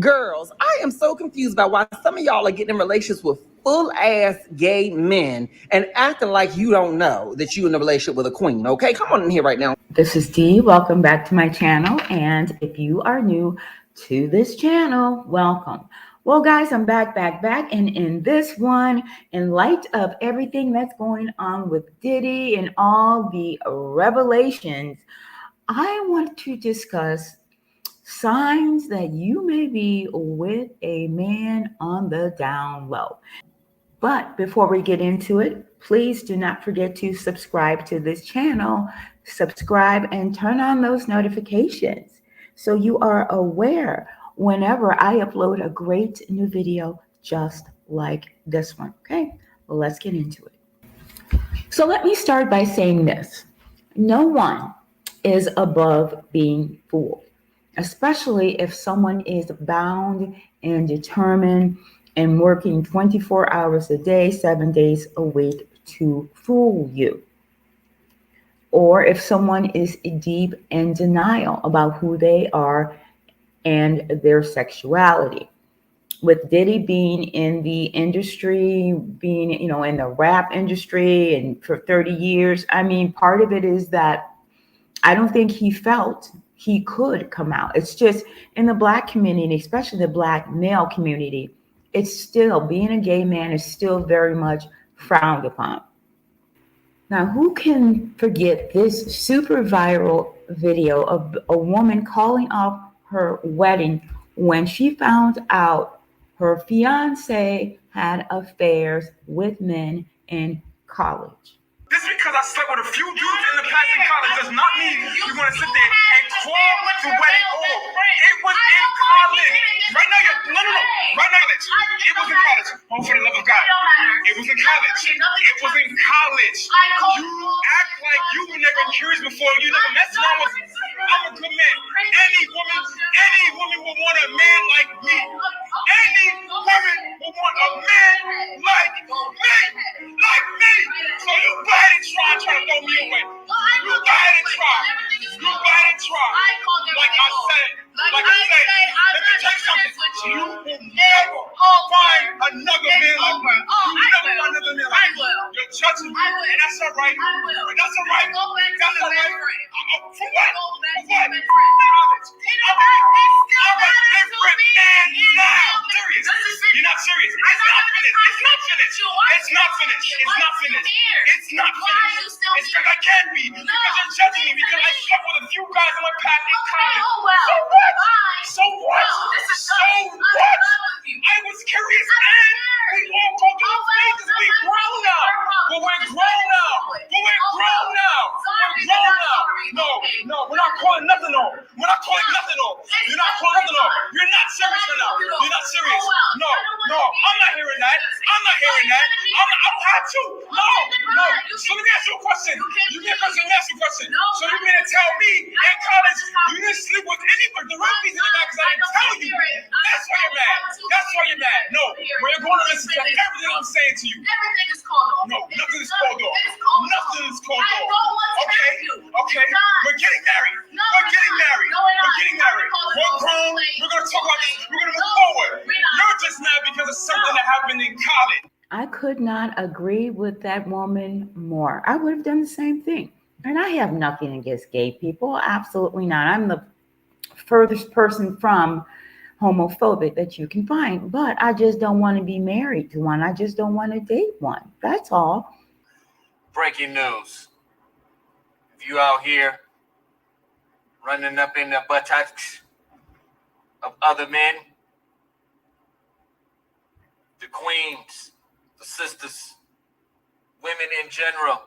Girls, I am so confused by why some of y'all are getting in relationships with full-ass gay men and acting like you don't know that you're in a relationship with a queen, okay? Come on in here right now. This is Dee. Welcome back to my channel. And if you are new to this channel, welcome. Well, guys, I'm back. And in this one, in light of everything that's going on with Diddy and all the revelations, I want to discuss signs that you may be with a man on the down low. But before we get into it, please do not forget to subscribe to this channel, subscribe and turn on those notifications so you are aware whenever I upload a great new video just like this one. Okay, well, let's get into it. So let me start by saying this. No one is above being fooled, especially if someone is bound and determined and working 24 hours a day, 7 days a week to fool you. Or if someone is deep in denial about who they are and their sexuality. With Diddy being in the industry, being, in the rap industry and for 30 years, I mean, part of it is that I don't think he felt he could come out. It's just in the Black community, especially the Black male community, it's still, being a gay man is still very much frowned upon. Now, who can forget this super viral video of a woman calling off her wedding when she found out her fiance had affairs with men in college? Just because I slept with a few dudes in the past in college does not mean you're going to sit there and call the wedding off. It was in college. Right now, no. Right now, it was in college. Oh, for the love of God. It was in college. It was in college. You act like you were never curious before. You never messed around with. I'm a good man. Any woman will want a man like me. Any woman will want a man like me. So you go ahead and try to throw me away. You go ahead and try. Like I said, let me tell you something. You will never find another man like me. You will never find another man like me. You're judging me, and that's all right. That's all right. For what? I'm a different man now. Serious. You're not serious. It's not finished. It's because I can be. Because you're judging me. Because I slept with a few guys in my past in college. So what? I was curious and we all go through the phases. We grown now. But we're grown now. No, we're not calling nothing on. You're not calling nothing on. You're not serious enough. You're not serious. No. I'm not hearing that. I don't have to. No. So let me ask you a question. You get a question, let me ask you a question. So you're going to tell me in college you didn't sleep with anybody. The real reason is because I didn't tell you. That's why you're mad. No, we're going to listen to everything I'm saying to you. Everything is called off. No, nothing is called off. Okay. We're getting married. We're grown. We're going to talk about this. We're going to move forward. You're just mad because of something that happened in college. I could not agree with that woman more. I would have done the same thing. And I have nothing against gay people. Absolutely not. I'm the furthest person from homophobic that you can find. But I just don't want to be married to one. I just don't want to date one. That's all. Breaking news. If you out here running up in the buttocks of other men, the queens, the sisters, women in general,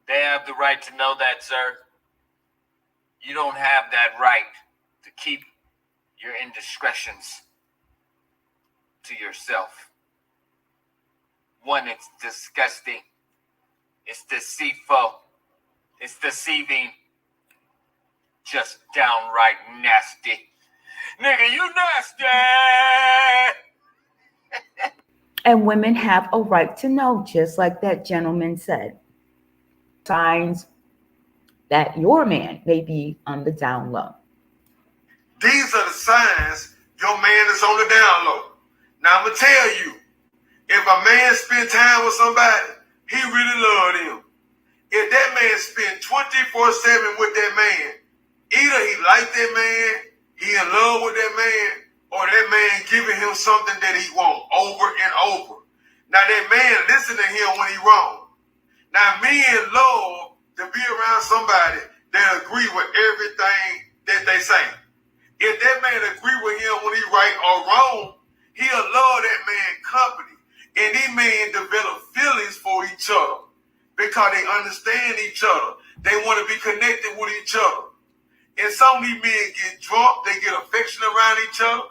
they have the right to know that, sir. You don't have that right to keep your indiscretions to yourself. One, it's disgusting. It's deceitful. It's deceiving. Just downright nasty. Nigga, you nasty! And women have a right to know, just like that gentleman said. Signs that your man may be on the down low. These are the signs Your man is on the down low. Now, I'm going to tell you, if a man spend time with somebody, he really love them. If that man spend 24/7 with that man, either he like that man, he in love with that man, or that man giving him something that he want over and over. Now, that man listen to him when he wrong. Now, men love to be around somebody that agree with everything that they say. If that man agree with him when he right or wrong, he'll love that man company. And these men develop feelings for each other because they understand each other. They want to be connected with each other. And some of these men get drunk, they get affection around each other,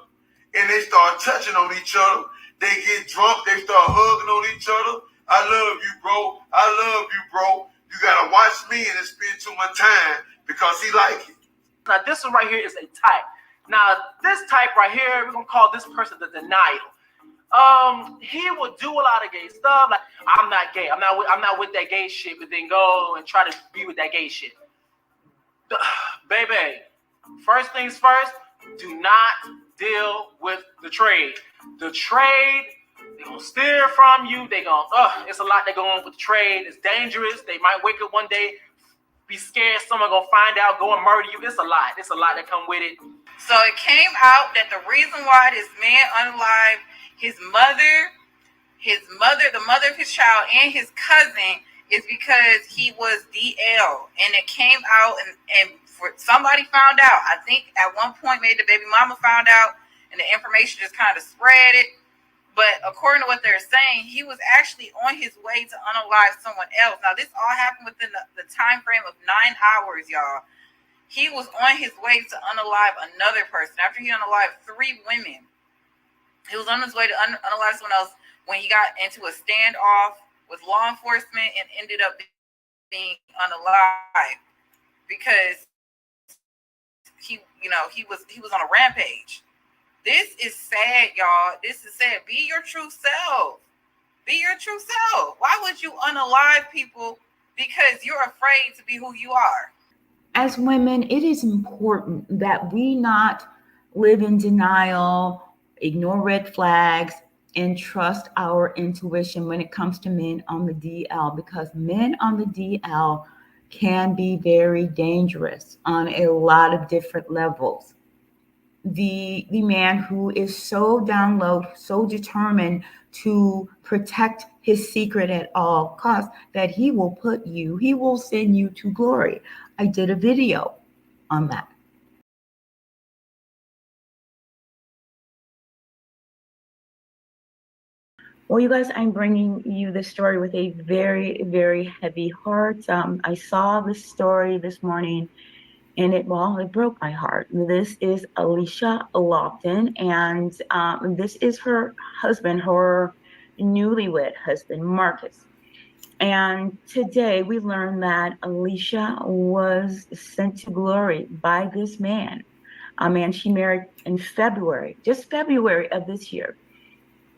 and they start touching on each other. They get drunk, they start hugging on each other. I love you, bro. I love you, bro. You gotta watch me and spend too much time because he like it. Now this one right here is a type. Now this type right here, we're gonna call this person the denial. He will do a lot of gay stuff. Like, I'm not gay. I'm not with that gay shit. But then go and try to be with that gay shit. Baby, first things first. Do not deal with the trade. The trade, they gonna steal from you. They gonna it's a lot that go on with the trade. It's dangerous. They might wake up one day, be scared someone gonna find out, go and murder you. It's a lot. It's a lot that come with it. So it came out that the reason why this man unalived his mother, the mother of his child, and his cousin is because he was DL. And it came out and for somebody found out. I think at one point maybe the baby mama found out and the information just kind of spread it. But according to what they're saying, he was actually on his way to unalive someone else. Now, this all happened within the time frame of 9 hours, y'all. He was on his way to unalive another person after he unalived 3 women. He was on his way to unalive someone else when he got into a standoff with law enforcement and ended up being unalive because he was on a rampage. This is sad, y'all. This is sad. Be your true self. Be your true self. Why would you unalive people? Because you're afraid to be who you are. As women, it is important that we not live in denial, ignore red flags, and trust our intuition when it comes to men on the DL, because men on the DL can be very dangerous on a lot of different levels. The man who is so down low, so determined to protect his secret at all costs that he will send you to glory. I did a video on that. Well, you guys, I'm bringing you this story with a very, very heavy heart. I saw this story this morning, and it broke my heart. This is Alicia Lofton, and this is her husband, her newlywed husband, Marcus. And today we learned that Alicia was sent to glory by this man, a man she married in February of this year.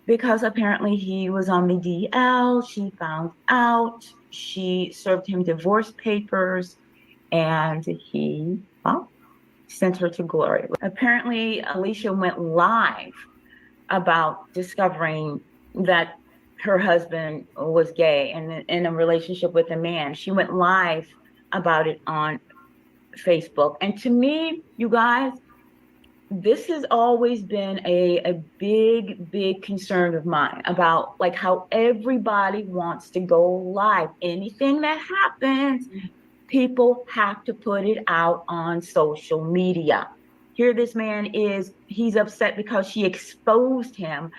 Because apparently he was on the DL, she found out, she served him divorce papers, and he sent her to glory. Apparently, Alicia went live about discovering that her husband was gay and in a relationship with a man. She went live about it on Facebook. And to me, you guys, this has always been a big, big concern of mine about like how everybody wants to go live. Anything that happens, people have to put it out on social media. Here this man is, he's upset because she exposed him.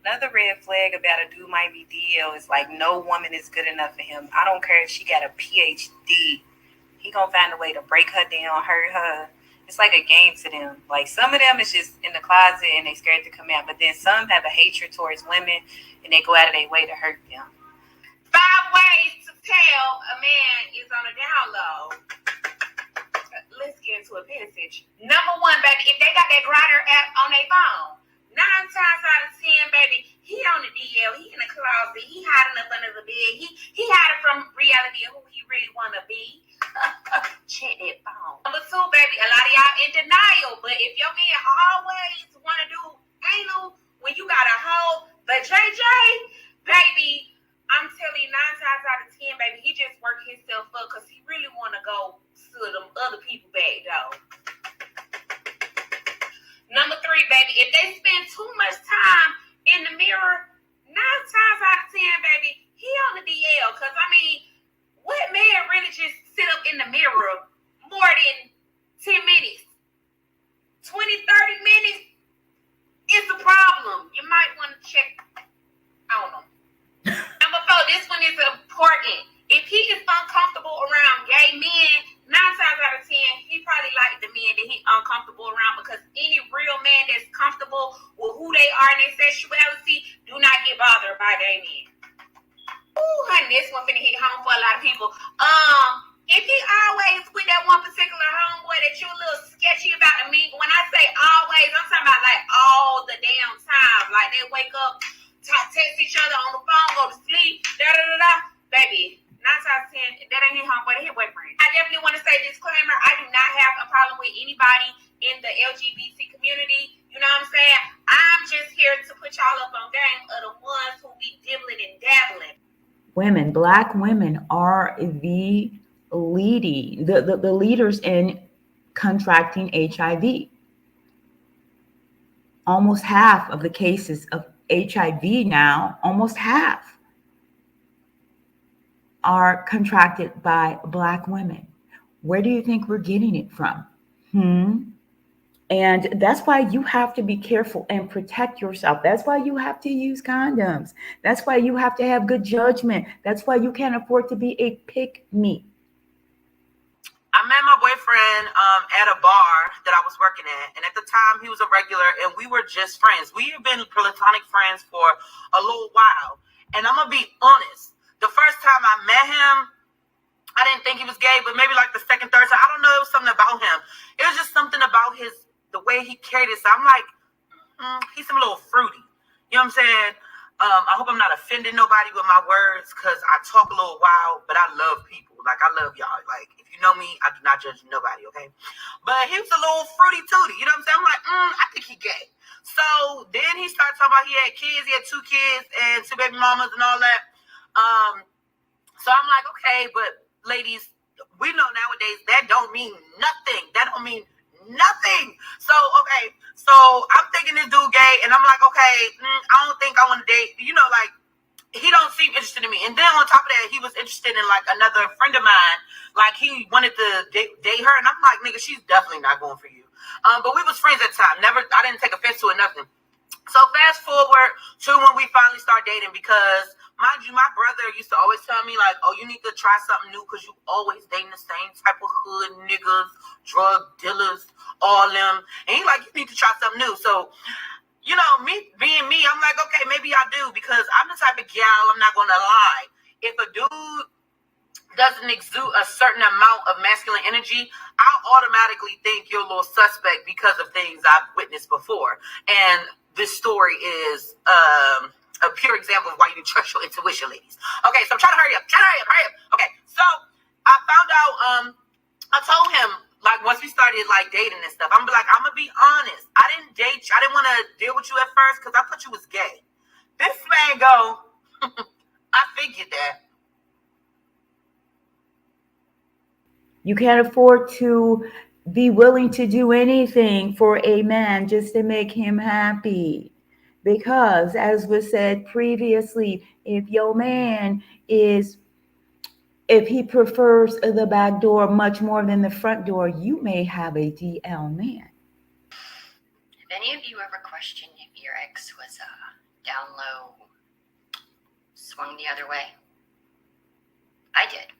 Another red flag about a dude might be DL is like no woman is good enough for him. I don't care if she got a PhD. He gonna find a way to break her down, hurt her. It's like a game to them. Like some of them is just in the closet and they scared to come out. But then some have a hatred towards women and they go out of their way to hurt them. 5 ways to tell a man is on a down low. Let's get into a message. Number 1, baby, if they got that Grindr app on their phone, 9 times out of 10, baby, he on the DL, he in the closet, he hiding up under the bed, he hiding from reality of who he really want to be. Check that phone. Number 2, baby, a lot of y'all in denial, but if your man always want to do comfortable with who they are and their sexuality, do not get bothered by gay men. Ooh, honey, this one finna hit home for a lot of people. If he always with that one particular homeboy that you a little sketchy about, when I say always, I'm talking about like all the damn time. Like they wake up, text each other on the phone, go to sleep, baby. 9 times 10, that ain't his homeboy, that his boyfriend. I definitely want to say disclaimer, I do not have a problem with anybody in the LGBT community. You know what I'm saying? I'm just here to put y'all up on game of the ones who be dibbling and dabbling. Women, Black women are the leaders in contracting HIV. Almost half of the cases of HIV now, almost half, are contracted by Black women. Where do you think we're getting it from? And that's why you have to be careful and protect yourself. That's why you have to use condoms. That's why you have to have good judgment. That's why you can't afford to be a pick-me. I met my boyfriend at a bar that I was working at. And at the time, he was a regular, and we were just friends. We have been platonic friends for a little while. And I'm going to be honest. The first time I met him, I didn't think he was gay, but maybe like the second, third time, I don't know, it was something about him. It was just something about the way he carried it. So I'm like, he's a little fruity. You know what I'm saying? I hope I'm not offending nobody with my words, because I talk a little wild, but I love people. Like, I love y'all. Like, if you know me, I do not judge nobody, okay? But he was a little fruity tooty. You know what I'm saying? I'm like, I think he gay. So then he started talking about he had kids. He had 2 kids and 2 baby mamas and all that. So I'm like, okay, but ladies, we know nowadays that don't mean nothing. That don't mean nothing. So, okay, so I'm thinking this dude gay, and I'm like, okay, I don't think I want to date, like, he don't seem interested in me. And then on top of that, he was interested in, like, another friend of mine. Like, he wanted to date her, and I'm like, nigga, she's definitely not going for you. But we was friends at the time. I didn't take offense to it, nothing. So fast forward to when we finally start dating, because, mind you, my brother used to always tell me, like, oh, you need to try something new because you always dating the same type of hood niggas, drug dealers, all them. And he like, you need to try something new. So, me being me, I'm like, okay, maybe I do, because I'm the type of gal, I'm not going to lie. If a dude doesn't exude a certain amount of masculine energy, I'll automatically think you're a little suspect because of things I've witnessed before. And this story is a pure example of why you trust your intuition, ladies. Okay, so I'm trying to hurry up. Okay, so I found out, I told him, like, once we started, like, dating and stuff, I'm going to be honest. I didn't date you. I didn't want to deal with you at first because I thought you was gay. This man go, I figured that. You can't afford to be willing to do anything for a man just to make him happy. Because, as was said previously, if your man if he prefers the back door much more than the front door, you may have a DL man. Have any of you ever questioned if your ex was down low, swung the other way? I did.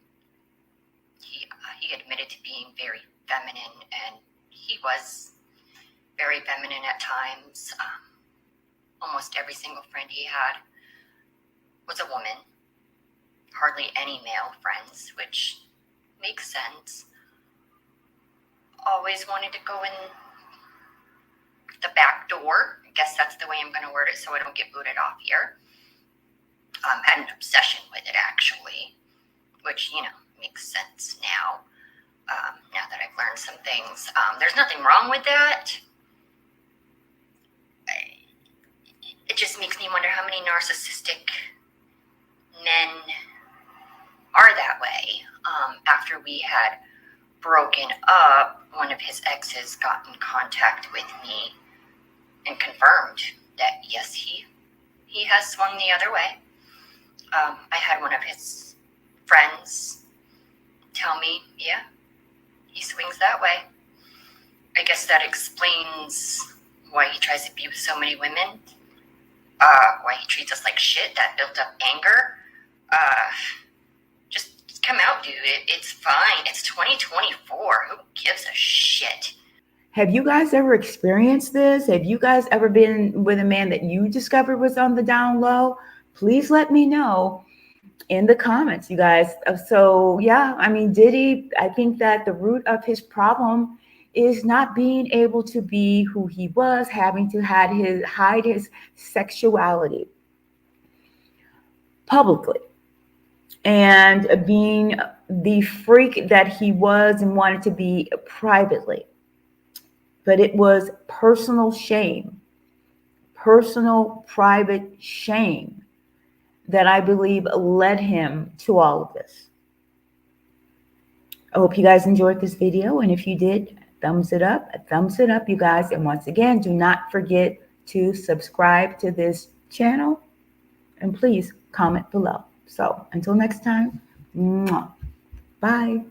He admitted to being very feminine, and he was very feminine at times. Almost every single friend he had was a woman. Hardly any male friends, which makes sense. Always wanted to go in the back door. I guess that's the way I'm going to word it so I don't get booted off here. Had an obsession with it, actually, which, makes sense now. Now that I've learned some things. There's nothing wrong with that. It just makes me wonder how many narcissistic men are that way. After we had broken up, one of his exes got in contact with me and confirmed that, yes, he has swung the other way. I had one of his friends tell me, yeah, he swings that way. I guess that explains why he tries to be with so many women. Why he treats us like shit, that built up anger. Just come out, dude. It's fine. It's 2024. Who gives a shit? Have you guys ever experienced this? Have you guys ever been with a man that you discovered was on the down low? Please let me know in the comments, you guys. So yeah, I mean, Diddy, I think that the root of his problem is not being able to be who he was, having to hide his sexuality publicly, and being the freak that he was and wanted to be privately. But it was personal shame, personal private shame, that I believe led him to all of this. I hope you guys enjoyed this video, and if you did, thumbs it up, you guys. And once again, do not forget to subscribe to this channel, and please comment below. So until next time, bye.